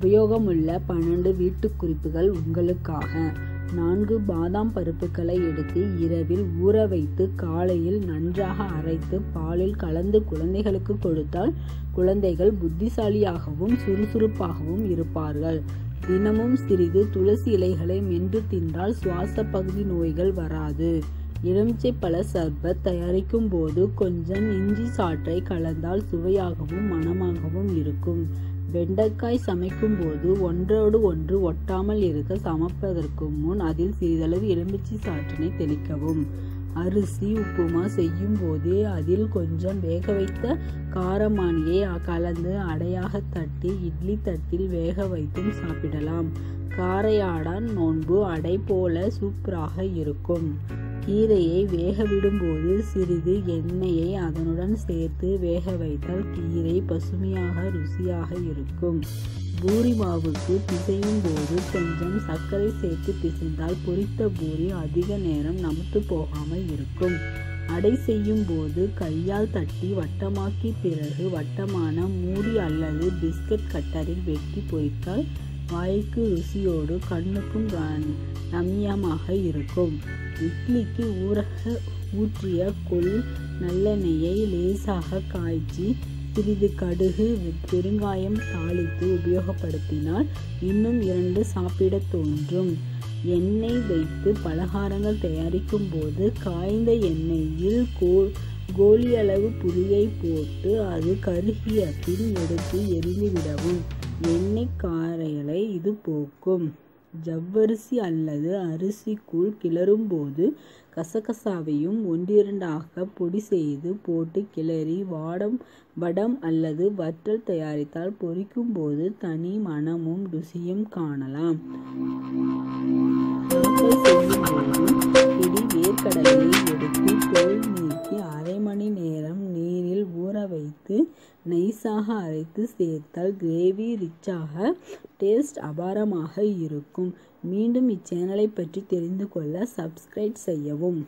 உபயோகமுள்ள 12 வீட்டுக் குறிப்புகள் உங்களுக்காக. 4 பாதாம் பருப்புகளை எடுத்து இரவில் ஊற வைத்து காலையில் நன்றாக அரைத்து பாலில் கலந்து குழந்தைகளுக்கு கொடுத்தால் குழந்தைகள் புத்திசாலியாகவும் சுறுசுறுப்பாகவும் இருப்பார்கள். தினமும் சிறிது துளசி இலைகளை மென்று தின்றால் சுவாச பகுதி நோய்கள் வராது. எலுமிச்சை பழ சர்பத் தயாரிக்கும் போது கொஞ்சம் இஞ்சி சாற்றை கலந்தால் சுவையாகவும் மணமாகவும் இருக்கும். வெண்டைக்காய் சமைக்கும் போது ஒன்றோடு ஒன்று ஒட்டாமல் இருக்க சமைப்பதற்கு முன் அதில் சிறிதளவு எலுமிச்சை சாற்றினை தெளிக்கவும். அரிசி உப்புமா செய்யும் போது அதில் கொஞ்சம் வேக வைத்த காரமானியை கலந்து அடையாக தட்டி இட்லி தட்டில் வேக வைத்தும் சாப்பிடலாம். காரையாடான் நோன்பு அடை போல சூப்பராக இருக்கும். கீரையை வேக விடும்போது சிறிது எண்ணெயை அதனுடன் சேர்த்து வேக வைத்தால் கீரை பசுமையாக ருசியாக இருக்கும். பூரி மாவுக்கு பிசையும் போது கொஞ்சம் சர்க்கரை சேர்த்து பிசைந்தால் பொரித்த பூரி அதிக நேரம் நமுத்து போகாமல் இருக்கும். அடை செய்யும் போது கையால் தட்டி வட்டமாக்கி பிறகு வட்டமான மூடி அல்லது பிஸ்கட் கட்டரில் வெட்டி பொரித்தால் வாய்க்கு ருசியோடு கண்ணுக்கும் ரம்மியமாக இருக்கும். இட்லிக்கு ஊற்றிய கொள் நல்லெண்ணெயை லேசாக காய்ச்சி சிறிது கடுகு பெருங்காயம் தாளித்து உபயோகப்படுத்தினால் இன்னும் 2 சாப்பிட தோன்றும். எண்ணெய் வைத்து பலகாரங்கள் தயாரிக்கும் போது காய்ந்த எண்ணெயில் கோலியளவு புளியை போட்டு அது கருகிய பின் எடுத்து எரிந்துவிடவும். எண்ணெய் காரைகளை இது போக்கும். ஜவ்வரிசி அல்லது அரிசி கூழ் கிளறும் போது கசகசாவையும் 1-2 பொடி செய்து போட்டு கிளறி வடம் அல்லது வற்றல் தயாரித்தால் பொரிக்கும் போது தனி மணமும் ருசியும் காணலாம். செய்யும் போது பிடி வேர்க்கடலையை எடுத்து தோல் நீக்கி அரை மணி நேரம் நீரில் ஊற வைத்து நைஸாக அரைத்து சேர்த்தால் கிரேவி ரிச்சாக டேஸ்ட் அபாரமாக இருக்கும். மீண்டும் இச்சேனலை பற்றி தெரிந்து கொள்ள சப்ஸ்கிரைப் செய்யவும்.